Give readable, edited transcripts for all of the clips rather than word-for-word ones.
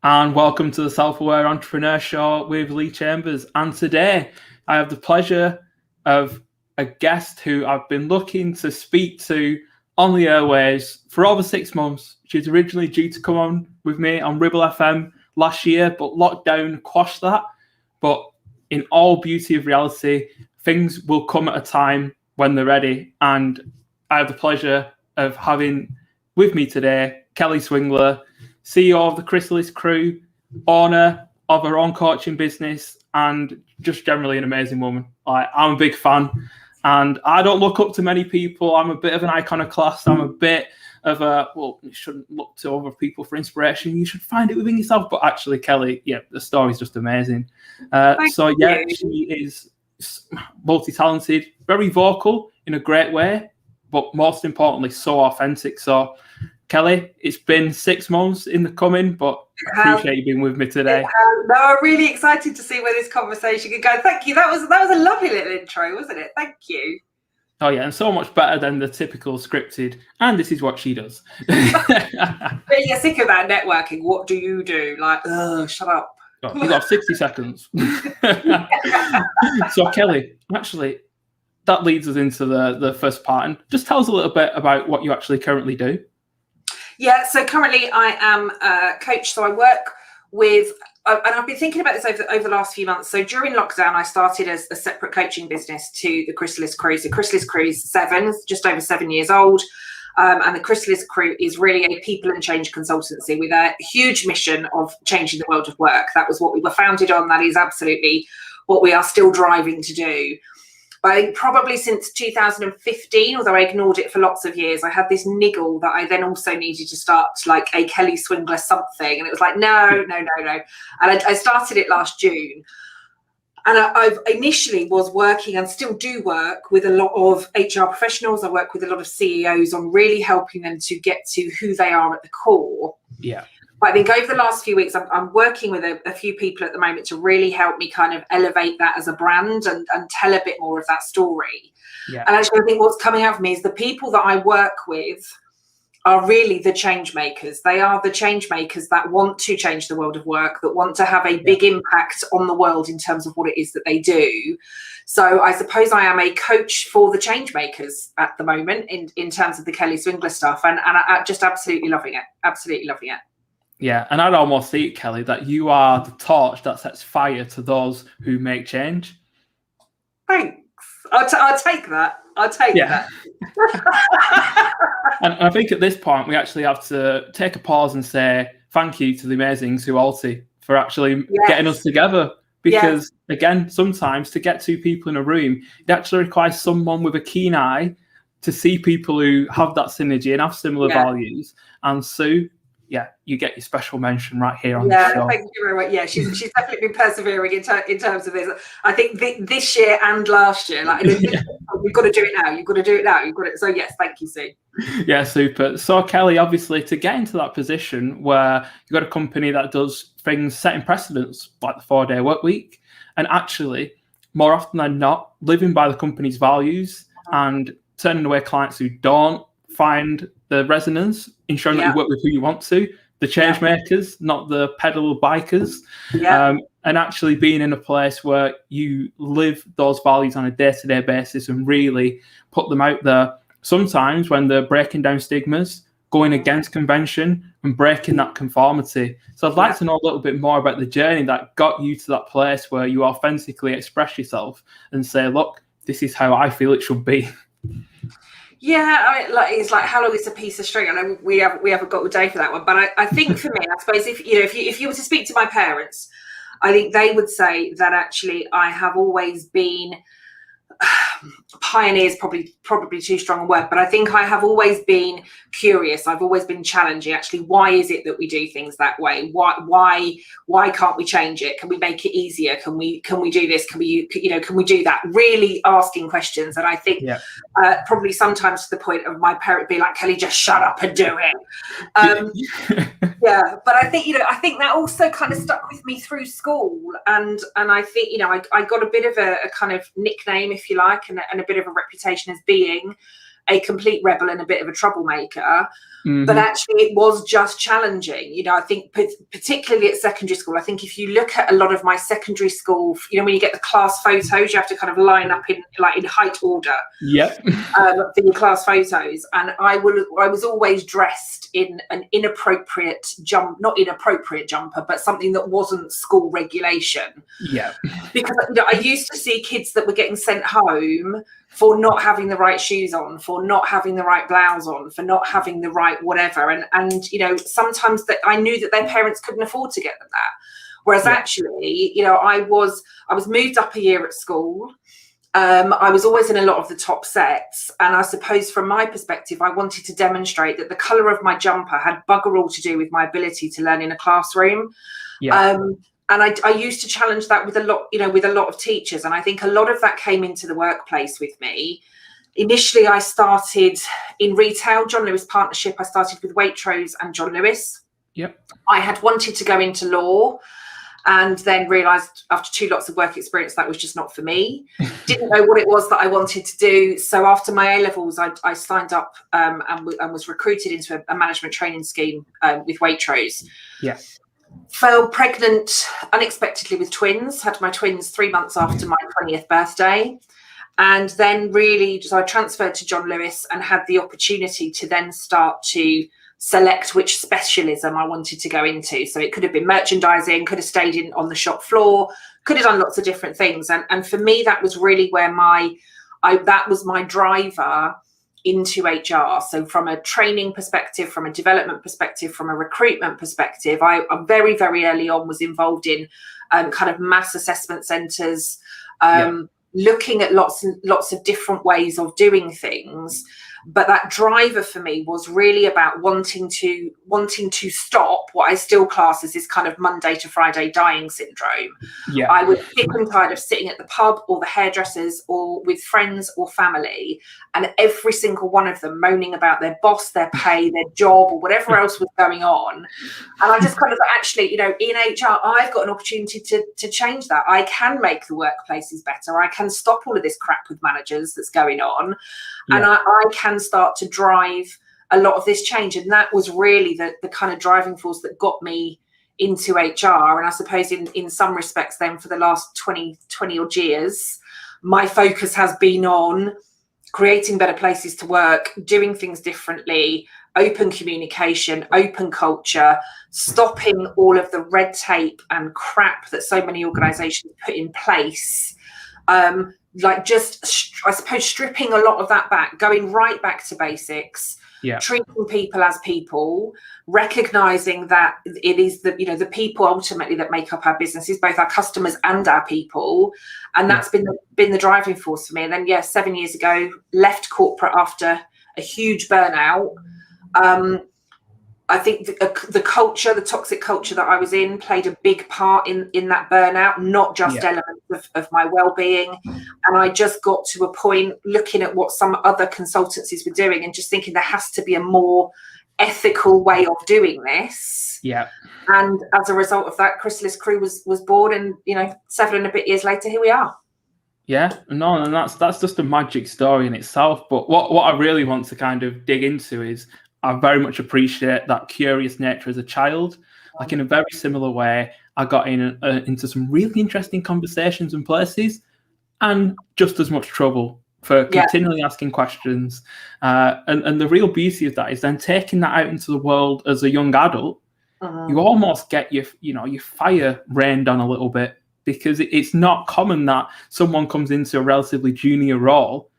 and welcome to the Self-Aware Entrepreneur Show with Lee Chambers. And today I have the pleasure of a guest who I've been looking to speak to on the airways for over 6 months. She's originally due to come on with me on Ribble FM last year, but lockdown quashed that. But in all beauty of reality, things will come at a time when they're ready. And I have the pleasure of having with me today Kelly Swingler, CEO of the Chrysalis crew, owner of her own coaching business, and just generally an amazing woman. I'm a big fan, and I don't look up to many people. I'm a bit of an iconoclast. I'm a bit of you shouldn't look to other people for inspiration. You should find it within yourself. But actually, Kelly, the story's just amazing. She is multi-talented, very vocal in a great way, but most importantly, so authentic. So, Kelly, it's been 6 months in the coming, but appreciate you being with me today. No, I'm really excited to see where this conversation can go. Thank you. That was a lovely little intro, wasn't it? Thank you. Oh yeah, and so much better than the typical scripted. And this is what she does. You're sick of that networking. What do you do? Like, shut up. Oh, you've got 60 seconds. So, Kelly, actually, that leads us into the first part. And just tell us a little bit about what you actually currently do. Yeah, so currently I am a coach. So I work with, and I've been thinking about this over the last few months. So during lockdown, I started as a separate coaching business to the Chrysalis crew. So Chrysalis crew is just over 7 years old. And the Chrysalis crew is really a people and change consultancy with a huge mission of changing the world of work. That was what we were founded on. That is absolutely what we are still driving to do. But I think probably since 2015, although I ignored it for lots of years, I had this niggle that I then also needed to start like a Kelly Swingler something. And it was like, no. And I started it last June. And I initially was working and still do work with a lot of HR professionals. I work with a lot of CEOs on really helping them to get to who they are at the core. Yeah. But I think over the last few weeks, I'm working with a few people at the moment to really help me kind of elevate that as a brand and tell a bit more of that story. Yeah. And actually, I think what's coming out of me is the people that I work with are really the change makers. They are the change makers that want to change the world of work, that want to have a big impact on the world in terms of what it is that they do. So I suppose I am a coach for the change makers at the moment in terms of the Kelly Swingler stuff. And I'm just absolutely loving it. Absolutely loving it. Yeah, and I'd almost think, Kelly, that you are the torch that sets fire to those who make change. Thanks. I'll take that. I'll take that. And I think at this point, we actually have to take a pause and say thank you to the amazing Sualti for actually getting us together. Because, again, sometimes to get two people in a room, it actually requires someone with a keen eye to see people who have that synergy and have similar values. And Sue, you get your special mention right here on the show. Thank you very much. Yeah, she's definitely been persevering in terms of this. I think this year and last year, you've got to do it now. You've got to do it now. So yes, thank you, Sue. Yeah, super. So Kelly, obviously, to get into that position where you've got a company that does things setting precedents like the 4-day work week, and actually, more often than not, living by the company's values and turning away clients who don't find the resonance, ensuring that you work with who you want to, the change makers, not the pedal bikers, and actually being in a place where you live those values on a day-to-day basis and really put them out there. Sometimes when they're breaking down stigmas, going against convention and breaking that conformity. So I'd like to know a little bit more about the journey that got you to that place where you authentically express yourself and say, look, this is how I feel it should be. Yeah, it's like how long is a piece of string? I know we haven't got a day for that one, but I think for me, I suppose if you were to speak to my parents, I think they would say that actually I have always been pioneer is probably too strong a word, but I think I have always been curious. I've always been challenging. Actually, why is it that we do things that way? Why can't we change it? Can we make it easier? Can we do this? Can we do that? Really asking questions. And I think probably sometimes to the point of my parent being like, Kelly, just shut up and do it. But I think that also kind of stuck with me through school, and I think I got a bit of a kind of nickname, if you like, and a bit of a reputation as being a complete rebel and a bit of a troublemaker. But actually it was just challenging. You know, I think particularly at secondary school, I think if you look at a lot of my secondary school, you know, when you get the class photos, you have to kind of line up in height order for your class photos. And I was always dressed in an inappropriate not inappropriate jumper, but something that wasn't school regulation. Because, you know, I used to see kids that were getting sent home for not having the right shoes on, for not having the right blouse on, for not having the right whatever. And you know, sometimes that I knew that their parents couldn't afford to get them that. Whereas actually, you know, I was moved up a year at school. I was always in a lot of the top sets. And I suppose from my perspective, I wanted to demonstrate that the colour of my jumper had bugger all to do with my ability to learn in a classroom. And I used to challenge that with a lot of teachers. And I think a lot of that came into the workplace with me. Initially, I started in retail, John Lewis partnership. I started with Waitrose and John Lewis. I had wanted to go into law and then realised after 2 lots of work experience that was just not for me. Didn't know what it was that I wanted to do. So after my A-levels, I signed up and was recruited into a management training scheme with Waitrose. Fell pregnant unexpectedly with twins, had my twins 3 months after my 20th birthday. And then so I transferred to John Lewis and had the opportunity to then start to select which specialism I wanted to go into. So it could have been merchandising, could have stayed on the shop floor, could have done lots of different things. And for me, that was really where that was my driver into HR. So from a training perspective, from a development perspective, from a recruitment perspective, I very, very early on was involved in kind of mass assessment centres, looking at lots of different ways of doing things. But that driver for me was really about wanting to stop what I still class as this kind of Monday to Friday dying syndrome. I was sick and tired of sitting at the pub or the hairdressers or with friends or family, and every single one of them moaning about their boss, their pay, their job, or whatever else was going on. And I just kind of actually, you know, in HR, I've got an opportunity to change that. I can make the workplaces better. I can stop all of this crap with managers that's going on. And I can start to drive a lot of this change. And that was really the kind of driving force that got me into HR. And I suppose in some respects then for the last 20 odd years, my focus has been on creating better places to work, doing things differently, open communication, open culture, stopping all of the red tape and crap that so many organisations put in place. Like just, I suppose, stripping a lot of that back, going right back to basics, treating people as people, recognizing that it is the people ultimately that make up our businesses, both our customers and our people. And that's been the driving force for me. And then, 7 years ago, left corporate after a huge burnout. I think the culture, the toxic culture that I was in played a big part in that burnout, not just elements of my well-being. And I just got to a point looking at what some other consultancies were doing and just thinking there has to be a more ethical way of doing this. And as a result of that, Chrysalis Crew was born, and 7 and a bit years later, here we are. And that's just a magic story in itself. But what I really want to kind of dig into is, I very much appreciate that curious nature as a child. Like in a very similar way, I got into some really interesting conversations and places, and just as much trouble for continually asking questions. And the real beauty of that is then taking that out into the world as a young adult. You almost get your fire rained on a little bit, because it's not common that someone comes into a relatively junior role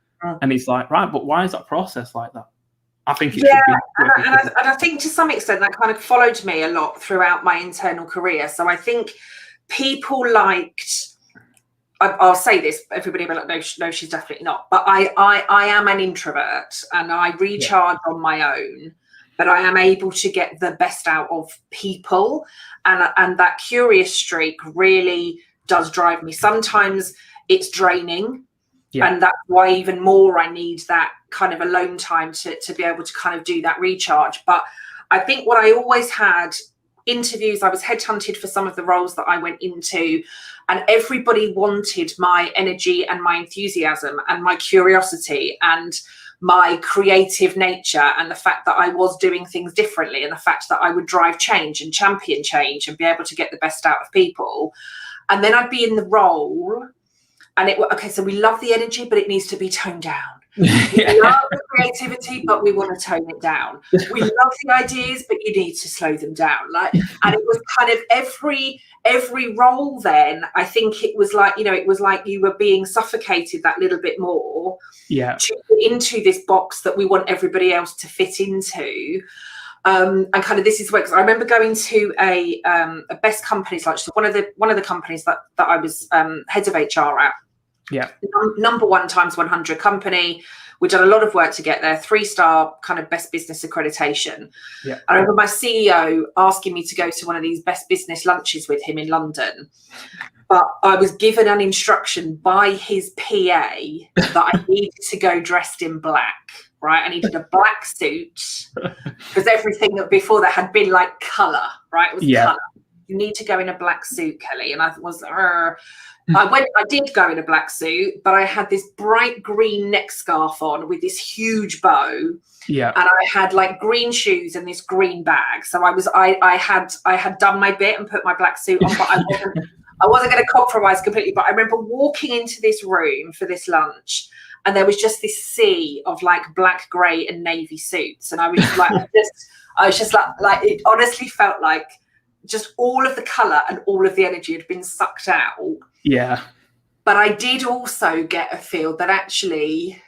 and it's like, right, but why is that process like that? I think it should be. And I think to some extent that kind of followed me a lot throughout my internal career. So I think people liked, I'll say this, everybody will be like, no, she's definitely not. But I am an introvert, and I recharge on my own, but I am able to get the best out of people. And that curious streak really does drive me. Sometimes it's draining. And that's why even more I need that kind of alone time to be able to kind of do that recharge. But I think what I always had, interviews, I was headhunted for some of the roles that I went into, and everybody wanted my energy and my enthusiasm and my curiosity. And my creative nature and the fact that I was doing things differently and the fact that I would drive change and champion change and be able to get the best out of people. And then I'd be in the role and so we love the energy, but it needs to be toned down. We love the creativity, but we want to tone it down. We love the ideas, but you need to slow them down. And it was kind of every role then, I think it was like, it was like you were being suffocated that little bit more into this box that we want everybody else to fit into. And kind of this is where, because I remember going to a best companies lunch, so one of the companies that I was head of HR at. Yeah. Number 1 times 100 company. We've done a lot of work to get there, 3-star kind of best business accreditation. Yeah. I remember my CEO asking me to go to one of these best business lunches with him in London. But I was given an instruction by his PA that I needed to go dressed in black, right? I needed a black suit because everything that before that had been like colour, right? It was colour. You need to go in a black suit, Kelly. And I was, I did go in a black suit, but I had this bright green neck scarf on with this huge bow. Yeah. And I had like green shoes and this green bag. So I had done my bit and put my black suit on, but I wasn't going to compromise completely. But I remember walking into this room for this lunch and there was just this sea of like black, grey and navy suits. And I was like, like it honestly felt like just all of the colour and all of the energy had been sucked out. Yeah. But I did also get a feel that actually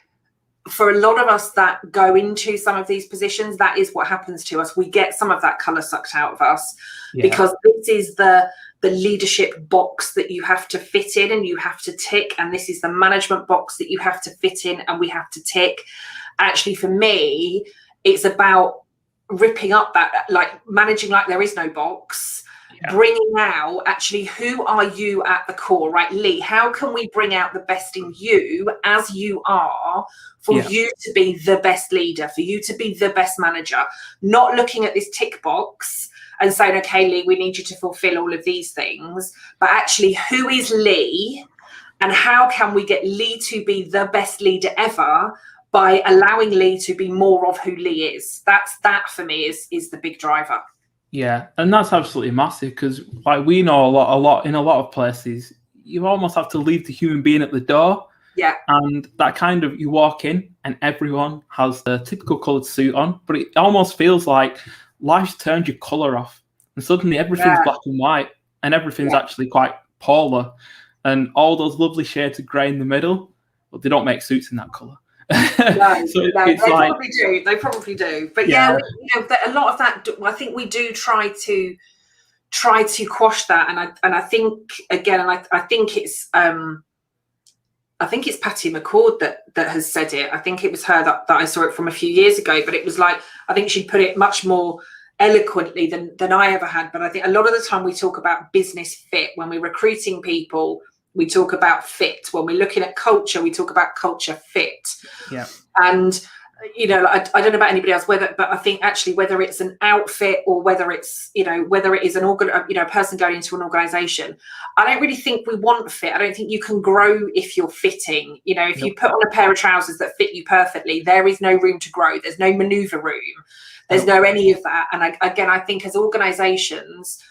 for a lot of us that go into some of these positions, that is what happens to us. We get some of that colour sucked out of us because this is the leadership box that you have to fit in and you have to tick. And this is the management box that you have to fit in and we have to tick. Actually, for me, it's about ripping up that, like managing like there is no box, bringing out actually who are you at the core, right? Lee, how can we bring out the best in you as you are for you to be the best leader, for you to be the best manager, not looking at this tick box and saying, okay, Lee, we need you to fulfill all of these things, but actually who is Lee and how can we get Lee to be the best leader ever by allowing Lee to be more of who Lee is. That for me is the big driver. Yeah, and that's absolutely massive because like we know a lot in a lot of places, you almost have to leave the human being at the door. Yeah. And that kind of, you walk in and everyone has the typical coloured suit on, but it almost feels like life's turned your colour off and suddenly everything's black and white and everything's actually quite polar and all those lovely shades of grey in the middle, but they don't make suits in that colour. They probably do. But a lot of that, I think we do try to quash that, and I think again, and I think it's Patty McCord that has said it. I think it was her that I saw it from a few years ago, but it was like I think she put it much more eloquently than I ever had. But I think a lot of the time we talk about business fit when we're recruiting people. We talk about fit. When we're looking at culture, we talk about culture fit. Yeah. And, I don't know about anybody else, but I think actually whether it's an outfit or whether it's, whether it is a person going into an organization, I don't really think we want fit. I don't think you can grow if you're fitting. If you put on a pair of trousers that fit you perfectly, there is no room to grow. There's no maneuver room. There's no any of that. And I think as organizations,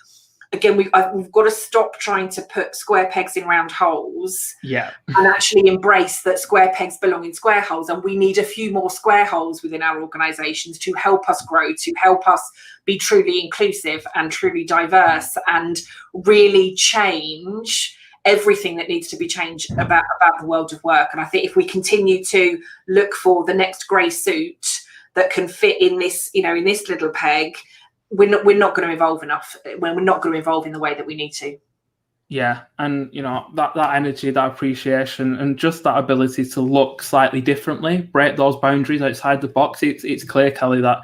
again, we've got to stop trying to put square pegs in round holes and actually embrace that square pegs belong in square holes. And we need a few more square holes within our organizations to help us grow, to help us be truly inclusive and truly diverse and really change everything that needs to be changed about the world of work. And I think if we continue to look for the next grey suit that can fit in this, in this little peg, we're not going to evolve enough when we're not going to evolve in the way that we need to. Yeah, and that energy, that appreciation, and just that ability to look slightly differently, break those boundaries outside the box. It's clear, Kelly, that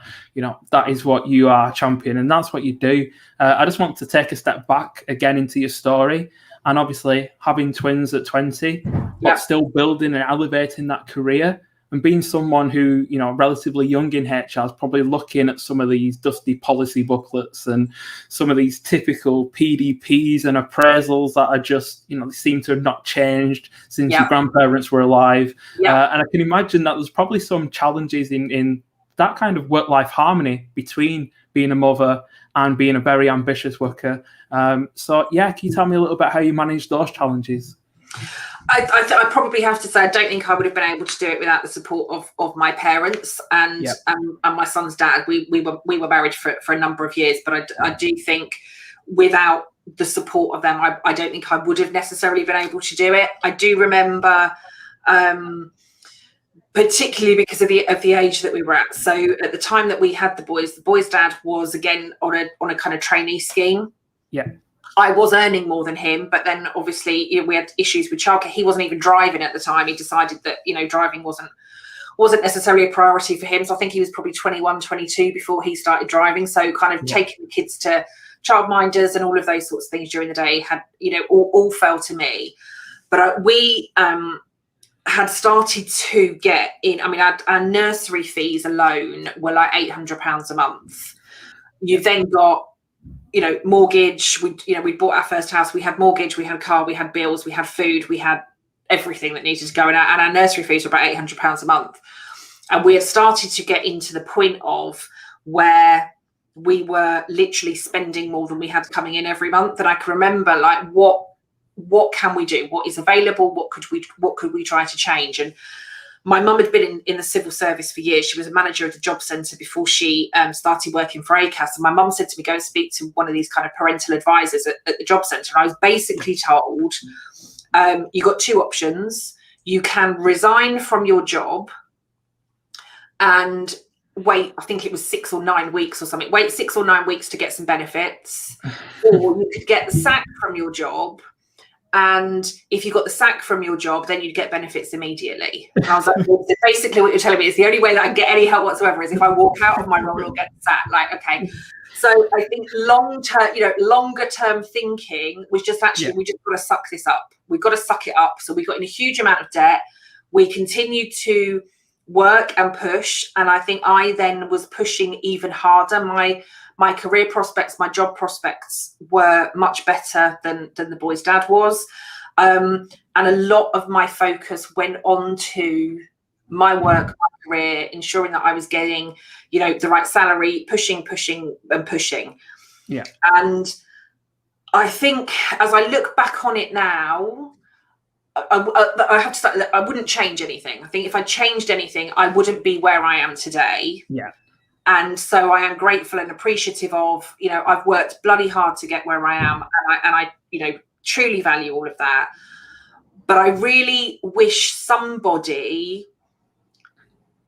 that is what you are, champion, and that's what you do. I just want to take a step back again into your story, and obviously having twins at 20, but still building and elevating that career. And being someone who, relatively young in HR is probably looking at some of these dusty policy booklets and some of these typical PDPs and appraisals that are just, seem to have not changed since your grandparents were alive. And I can imagine that there's probably some challenges in that kind of work-life harmony between being a mother and being a very ambitious worker. So, can you tell me a little bit how you manage those challenges? I probably have to say I don't think I would have been able to do it without the support of my parents and my son's dad. We were married for a number of years, but I do think without the support of them, I don't think I would have necessarily been able to do it. I do remember, particularly because of the age that we were at. So at the time that we had the boys' dad was again on a kind of trainee scheme. Yeah. I was earning more than him, but then obviously we had issues with childcare. He wasn't even driving at the time. He decided that, driving wasn't necessarily a priority for him. So I think he was probably 21, 22 before he started driving. So kind of taking the kids to childminders and all of those sorts of things during the day had, all fell to me. But we had started to get in. I mean, our nursery fees alone were like £800 a month. You've then got, mortgage. We bought our first house. We had mortgage. We had a car. We had bills. We had food. We had everything that needed to go in. And our nursery fees were about £800 a month. And we had started to get into the point of where we were literally spending more than we had coming in every month. And I can remember, like, what can we do? What is available? What could we try to change? And my mum had been in the civil service for years. She was a manager at the job centre before she started working for ACAS. And my mum said to me, go and speak to one of these kind of parental advisors at the job centre. And I was basically told, you got two options. You can resign from your job and wait, I think it was 6 or 9 weeks or something, wait 6 or 9 weeks to get some benefits. Or you could get the sack from your job. And if you got the sack from your job, then you'd get benefits immediately. And I was like, well, basically what you're telling me is the only way that I can get any help whatsoever is if I walk out of my role or get the sack. Like, okay. So I think longer term thinking was just actually, we just got to suck this up. We've got to suck it up. So we got in a huge amount of debt. We continued to work and push. And I think I then was pushing even harder. My career prospects, my job prospects were much better than the boys' dad was. And a lot of my focus went on to my work, my career, ensuring that I was getting, the right salary, pushing. Yeah. And I think as I look back on it now, I have to start, I wouldn't change anything. I think if I changed anything, I wouldn't be where I am today. Yeah. And so I am grateful and appreciative of, I've worked bloody hard to get where I am. And I truly value all of that. But I really wish somebody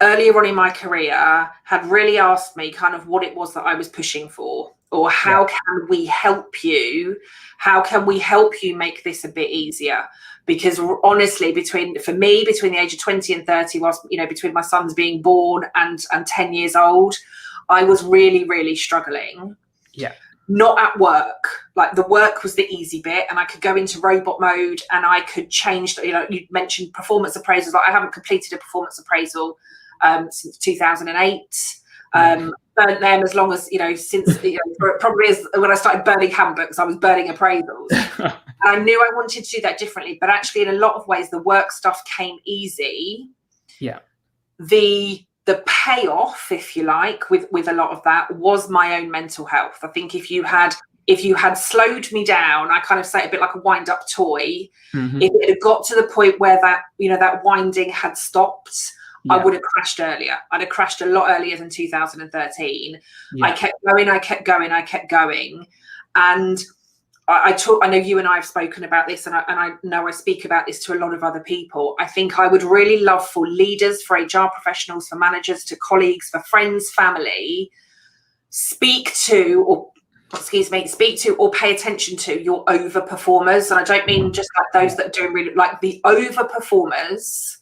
earlier on in my career had really asked me kind of what it was that I was pushing for, or how can we help you? How can we help you make this a bit easier? Because honestly, between the age of 20 and 30, whilst, between my sons being born and 10 years old, I was really, really struggling. Yeah. Not at work. Like, the work was the easy bit, and I could go into robot mode and I could change, you mentioned performance appraisals. Like, I haven't completed a performance appraisal since 2008. Burnt them as long as, since, probably as when I started burning handbooks, I was burning appraisals. And I knew I wanted to do that differently, but actually in a lot of ways, the work stuff came easy. Yeah. The payoff, if you like, with a lot of that was my own mental health. I think if you had slowed me down, I kind of say it a bit like a wind up toy. Mm-hmm. If it had got to the point where that, that winding had stopped, I would have crashed earlier. I'd have crashed a lot earlier than 2013. Yeah. I kept going. And I know you and I have spoken about this, and I know I speak about this to a lot of other people. I think I would really love for leaders, for HR professionals, for managers, to colleagues, for friends, family, speak to or pay attention to your overperformers. And I don't mean just like those that are doing really, like the overperformers.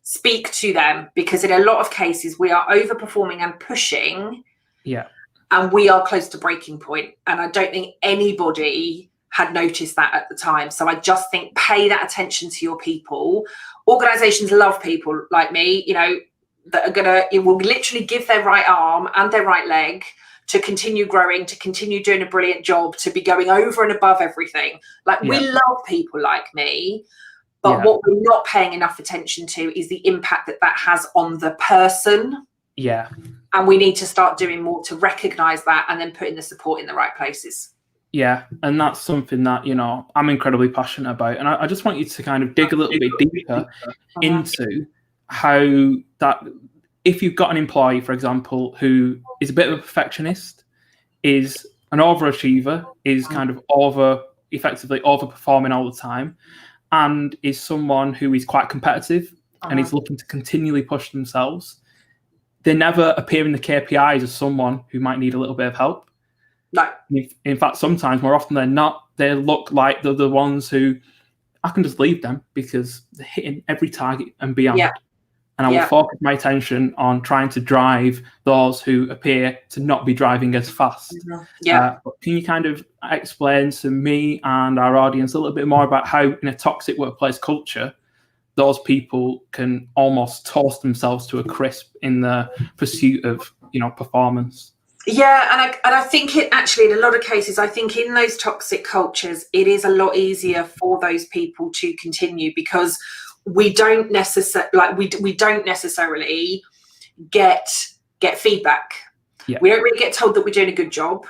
Speak to them, because in a lot of cases we are overperforming and pushing. Yeah. And we are close to breaking point. And I don't think anybody had noticed that at the time. So I just think pay that attention to your people. Organizations love people like me, you know, that are gonna, it will literally give their right arm and their right leg to continue growing, to continue doing a brilliant job, to be going over and above everything. Like, we love people like me, but what we're not paying enough attention to is the impact that that has on the person. Yeah. And we need to start doing more to recognize that, and then putting the support in the right places. Yeah, and that's something that, you know, I'm incredibly passionate about. And I just want you to kind of dig a little bit deeper into how that, if you've got an employee, for example, who is a bit of a perfectionist, is an overachiever, is kind of effectively overperforming all the time, and is someone who is quite competitive and is looking to continually push themselves, they never appear in the KPIs as someone who might need a little bit of help. No. In fact, sometimes, more often than not, they look like they're the ones who, I can just leave them because they're hitting every target and beyond. Yeah. And I will focus my attention on trying to drive those who appear to not be driving as fast. Yeah. But can you kind of explain to me and our audience a little bit more about how, in a toxic workplace culture, those people can almost toast themselves to a crisp in the pursuit of, you know, performance? Yeah, and I think it actually, in a lot of cases, I think in those toxic cultures, it is a lot easier for those people to continue, because we don't necessarily get feedback. Yeah. We don't really get told that we're doing a good job.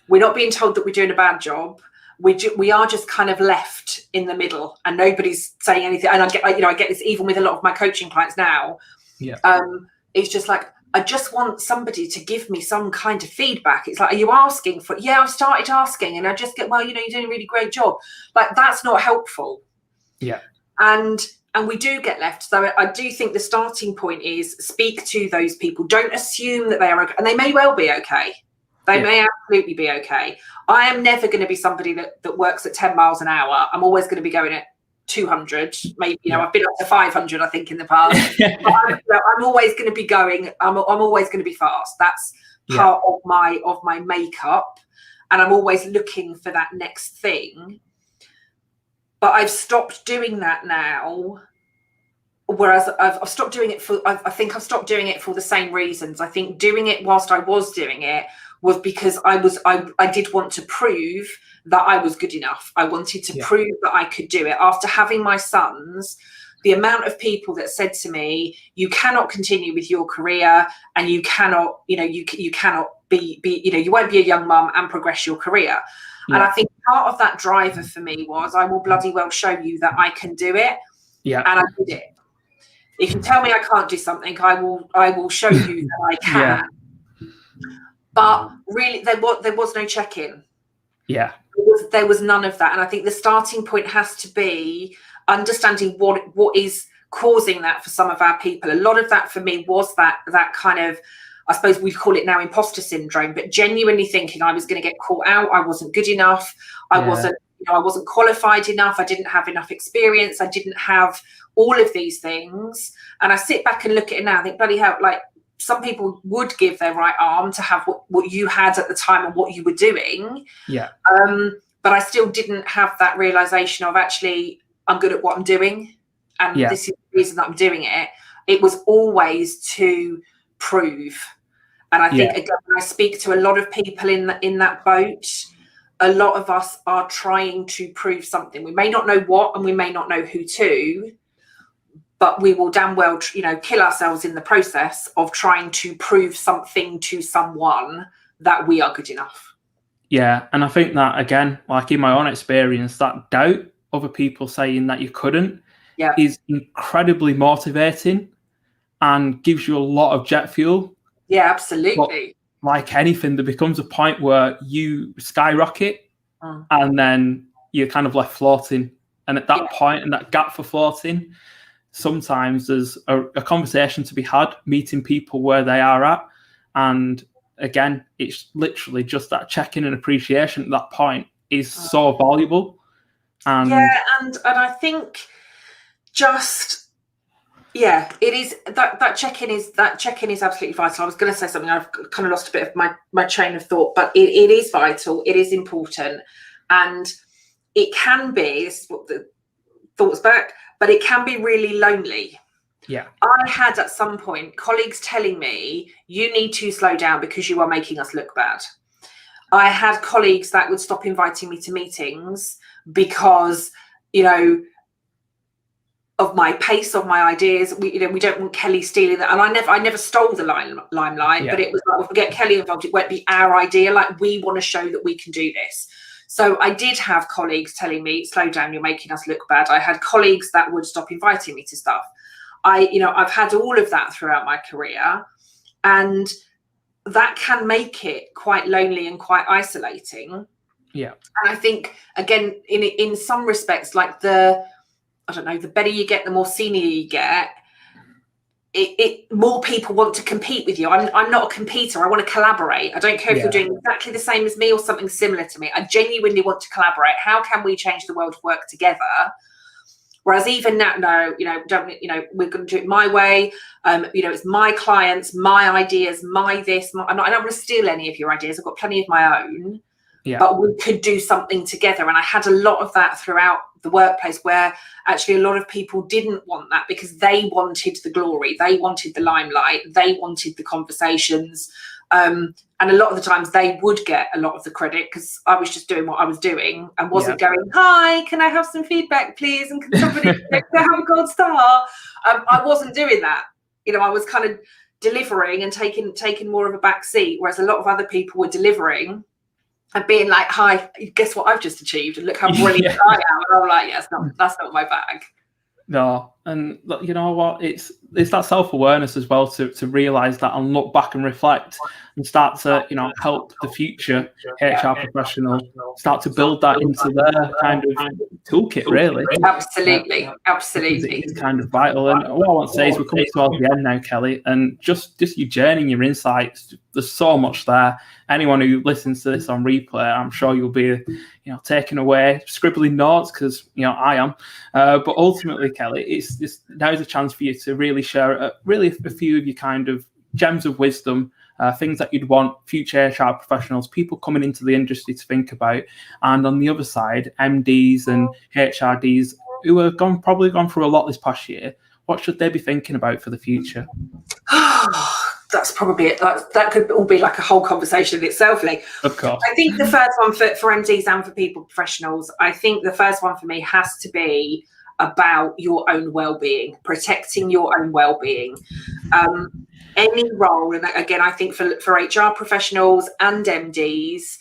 We're not being told that we're doing a bad job. We are just kind of left in the middle, and nobody's saying anything. And I get this even with a lot of my coaching clients now. Yeah. It's just like, I just want somebody to give me some kind of feedback. It's like, are you asking for it? Yeah, I've started asking, and I just get, well, you know, you're doing a really great job. Like, that's not helpful. Yeah. And we do get left. So I do think the starting point is speak to those people. Don't assume that they are okay. And they may well be okay. They may absolutely be okay. I am never going to be somebody that works at 10 miles an hour. I'm always going to be going at 200, maybe, you know, I've been up to 500, I think, in the past. But I'm always going to be going, I'm always going to be fast. That's part of my makeup. And I'm always looking for that next thing. But I've stopped doing that now. Whereas I've stopped doing it for, I think I've stopped doing it for the same reasons. I think doing it whilst I was doing it was because I did want to prove that I was good enough. I wanted to prove that I could do it. After having my sons, the amount of people that said to me, you cannot continue with your career, and you cannot, you know, you cannot be, you know, you won't be a young mum and progress your career. And I think part of that driver for me was, I will bloody well show you that I can do it. Yeah. And I did it. If you tell me I can't do something, I will show you that I can. But really, there was no check-in. Yeah. There was none of that. And I think the starting point has to be understanding what is causing that for some of our people. A lot of that for me was that kind of, I suppose we call it now imposter syndrome, but genuinely thinking I was going to get caught out. I wasn't good enough. I wasn't qualified enough. I didn't have enough experience. I didn't have all of these things. And I sit back and look at it now and think, bloody hell, like, some people would give their right arm to have what you had at the time and what you were doing. Yeah. But I still didn't have that realization of, actually, I'm good at what I'm doing. And this is the reason that I'm doing it. It was always to prove. And I think, again, when I speak to a lot of people in that boat, a lot of us are trying to prove something. We may not know what, and we may not know who to, but we will damn well, you know, kill ourselves in the process of trying to prove something to someone that we are good enough. Yeah, and I think that, again, like in my own experience, that doubt, other people saying that you couldn't, is incredibly motivating and gives you a lot of jet fuel. Yeah, absolutely. But like anything, there becomes a point where you skyrocket and then you're kind of left floating. And at that point, and that gap for floating, sometimes there's a conversation to be had, meeting people where they are at. And again, it's literally just that check-in and appreciation at that point is so valuable. And and I think just, it is that check-in is absolutely vital. I was going to say something, I've kind of lost a bit of my train of thought, but it is vital. It is important. And it can be, this is what the thoughts back, but it can be really lonely. Yeah. I had at some point colleagues telling me, you need to slow down because you are making us look bad. I had colleagues that would stop inviting me to meetings because, you know, of my pace, of my ideas. We don't want Kelly stealing that. And I never stole the limelight, but it was like, if we get Kelly involved, it won't be our idea. Like, we want to show that we can do this. So I did have colleagues telling me, slow down, you're making us look bad. I had colleagues that would stop inviting me to stuff. I've had all of that throughout my career, and that can make it quite lonely and quite isolating. Yeah. And I think, again, in some respects, like the better you get, the more senior you get, more people want to compete with you. I'm not a competitor. I want to collaborate. I don't care if you're doing exactly the same as me or something similar to me. I genuinely want to collaborate. How can we change the world, work together? Whereas even now, no, we're going to do it my way. It's my clients, my ideas, I don't want to steal any of your ideas. I've got plenty of my own. Yeah. But we could do something together. And I had a lot of that throughout the workplace, where actually a lot of people didn't want that because they wanted the glory. They wanted the limelight. They wanted the conversations. And a lot of the times they would get a lot of the credit because I was just doing what I was doing and wasn't going, hi, can I have some feedback, please? And can somebody have a gold star? I wasn't doing that. I was kind of delivering and taking more of a back seat, whereas a lot of other people were delivering and being like, hi, guess what I've just achieved? And look how brilliant I am. And I'm like, that's not my bag. No. And you know what? It's that self-awareness as well to realise that and look back and reflect and start to, help the future HR professional start to build that into their kind of toolkit, really. Absolutely. It's kind of vital. And what I want to say is we're coming towards the end now, Kelly, and just your journey and your insights, there's so much there. Anyone who listens to this on replay, I'm sure you'll be, taking away, scribbling notes, because, I am. But ultimately, Kelly, now's a chance for you to really share a few of your kind of gems of wisdom, things that you'd want future HR professionals, people coming into the industry to think about. And on the other side, MDs and HRDs who have probably gone through a lot this past year, what should they be thinking about for the future? That's probably it. That could all be like a whole conversation in itself, Lee. Of course. I think the first one for MDs and for people professionals, I think the first one for me has to be about your own well-being, protecting your own well-being. Any role, and again, I think for HR professionals and MDs,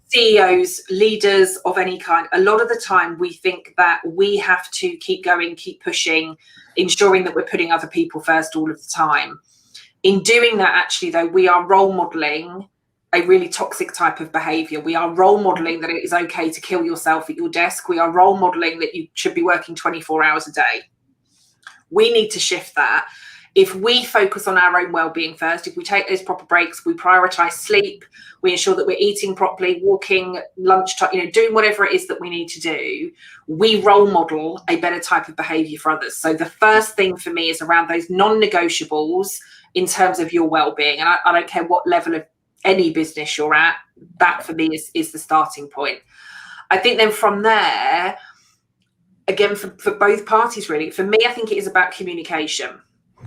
CEOs, leaders of any kind, a lot of the time we think that we have to keep going, keep pushing, ensuring that we're putting other people first all of the time. In doing that, actually, though, we are role modeling a really toxic type of behavior. We are role modeling that it is okay to kill yourself at your desk. We are role modeling that you should be working 24 hours a day. We need to shift that. If we focus on our own well-being first, if we take those proper breaks, we prioritize sleep, we ensure that we're eating properly, walking, lunchtime, doing whatever it is that we need to do, we role model a better type of behavior for others. So the first thing for me is around those non-negotiables in terms of your well-being. And I don't care what level of any business you're at, that for me is the starting point. I think then from there, again, for both parties, really, for me, I think it is about communication.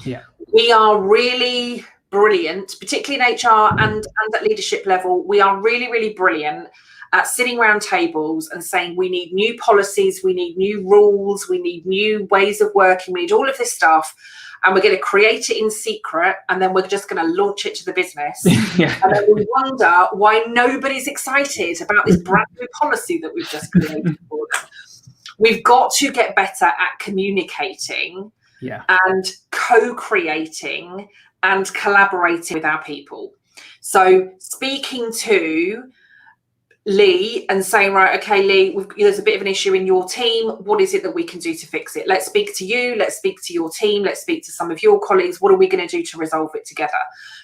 Yeah, we are really brilliant, particularly in HR and at leadership level. We are really, really brilliant at sitting around tables and saying we need new policies, we need new rules, we need new ways of working, we need all of this stuff. And we're going to create it in secret, and then we're just going to launch it to the business. Yeah. And then we wonder why nobody's excited about this brand new policy that we've just created for them. We've got to get better at communicating and co-creating and collaborating with our people. So speaking to Lee and saying, right, okay, Lee, there's a bit of an issue in your team. What is it that we can do to fix it? Let's speak to you. Let's speak to your team. Let's speak to some of your colleagues. What are we going to do to resolve it together?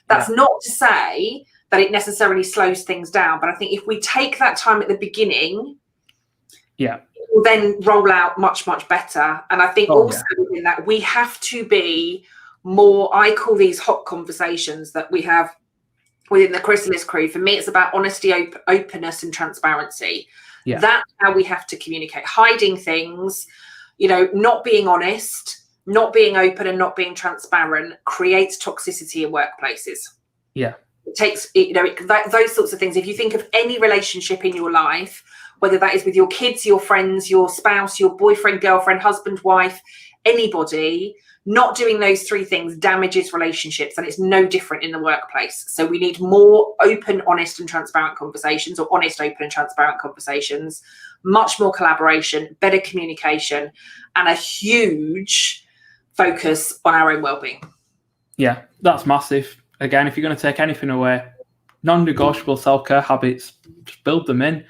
That's not to say that it necessarily slows things down. But I think if we take that time at the beginning, it will then roll out much, much better. And I think in that we have to be more, I call these hot conversations that we have within the Chrysalis crew, for me, it's about honesty, openness, and transparency. Yeah. That's how we have to communicate. Hiding things, not being honest, not being open, and not being transparent creates toxicity in workplaces. Yeah. It takes, those sorts of things. If you think of any relationship in your life, whether that is with your kids, your friends, your spouse, your boyfriend, girlfriend, husband, wife, anybody, not doing those three things damages relationships, and it's no different in the workplace. So we need more open, honest, and transparent conversations, or honest, open, and transparent conversations, much more collaboration, better communication, and a huge focus on our own well-being. Yeah, that's massive. Again, if you're going to take anything away, non-negotiable self-care habits, just build them in.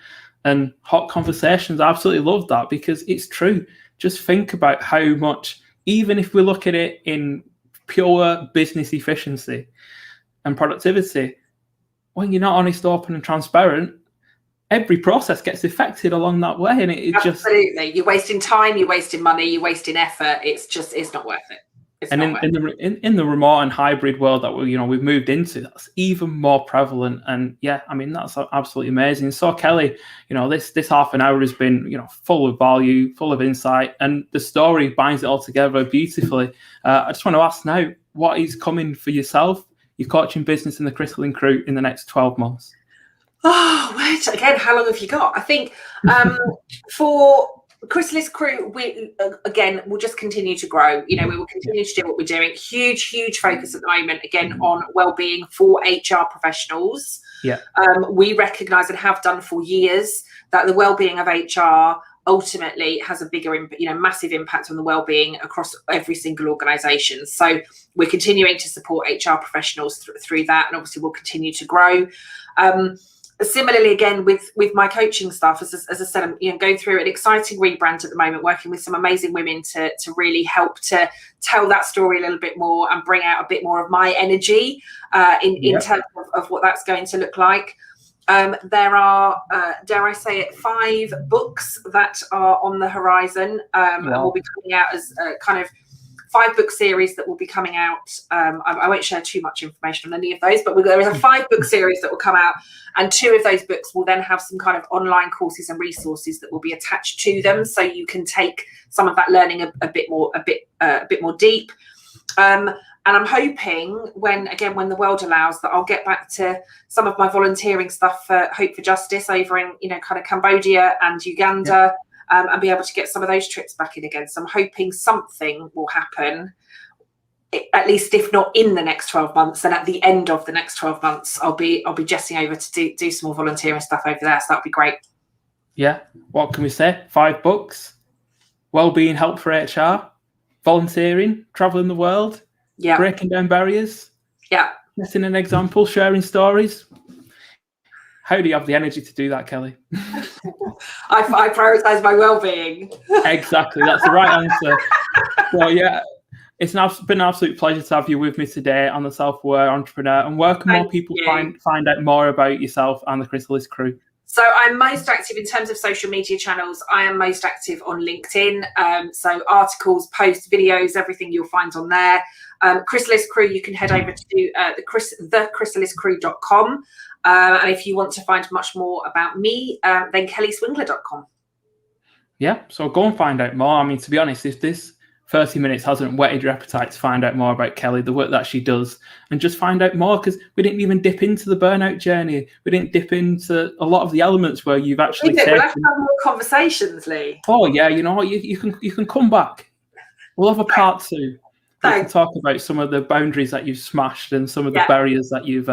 And hot conversations, I absolutely love that, because it's true. Just think about how much, even if we look at it in pure business efficiency and productivity, when you're not honest, open, and transparent, every process gets affected along that way. And it absolutely, you're wasting time, you're wasting money, you're wasting effort. It's not worth it. And in the remote and hybrid world that we've moved into, that's even more prevalent. And yeah, I mean, that's absolutely amazing. So Kelly, this half an hour has been full of value, full of insight, and the story binds it all together beautifully. I just want to ask now, what is coming for yourself, your coaching business, and the Chrysalis crew in the next 12 months? Oh, wait, again, how long have you got? I think for Chrysalis crew, we'll just continue to grow. We will continue to do what we're doing. Huge focus at the moment, again, on well-being for HR professionals. Yeah. We recognise, and have done for years, that the well-being of HR ultimately has a bigger, massive impact on the well-being across every single organisation. So we're continuing to support HR professionals through that, and obviously we'll continue to grow. Similarly, again, with my coaching stuff, as I said, I'm going through an exciting rebrand at the moment, working with some amazing women to really help to tell that story a little bit more and bring out a bit more of my energy in terms of what that's going to look like. There are, dare I say it, 5 books that are on the horizon, and will be coming out as kind of 5-book series that will be coming out. I won't share too much information on any of those, but there is a 5-book series that will come out, and 2 of those books will then have some kind of online courses and resources that will be attached to them, so you can take some of that learning a bit more deep. And I'm hoping when the world allows, that I'll get back to some of my volunteering stuff for Hope for Justice over in kind of Cambodia and Uganda. And be able to get some of those trips back in again. So I'm hoping something will happen, at least if not in the next 12 months, then at the end of the next 12 months, I'll be jetting over to do some more volunteering stuff over there. So that'd be great. Yeah. What can we say? 5 books, wellbeing help for HR, volunteering, traveling the world, breaking down barriers, setting an example, sharing stories. How do you have the energy to do that, Kelly? I prioritise my well-being. Exactly, that's the right answer. So yeah, it's been an absolute pleasure to have you with me today on the Self-Aware Entrepreneur. And where can more people find out more about yourself and the Chrysalis crew? So I'm most active in terms of social media channels. I am most active on LinkedIn. So articles, posts, videos, everything you'll find on there. Chrysalis crew, you can head over to thechrysaliscrew.com. And if you want to find much more about me, then kellyswingler.com. Yeah, so go and find out more. I mean, to be honest, if this 30 minutes hasn't whetted your appetite to find out more about Kelly, the work that she does, and just find out more, because we didn't even dip into the burnout journey. We didn't dip into a lot of the elements where you've actually taken... We'll have to have more conversations, Lee. Oh, yeah, you can come back. We'll have a part 2. We can talk about some of the boundaries that you've smashed and some of the barriers that you've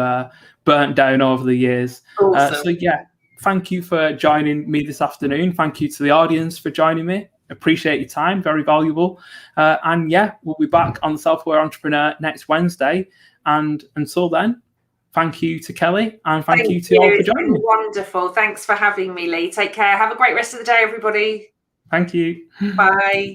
burnt down over the years. Awesome. So yeah, thank you for joining me this afternoon. Thank you to the audience for joining me. Appreciate your time, very valuable. And yeah, we'll be back on the Self-Aware Entrepreneur next Wednesday. And until then, thank you to Kelly, and thank you to all for joining me. Wonderful. Thanks for having me, Lee. Take care. Have a great rest of the day, everybody. Thank you. Bye.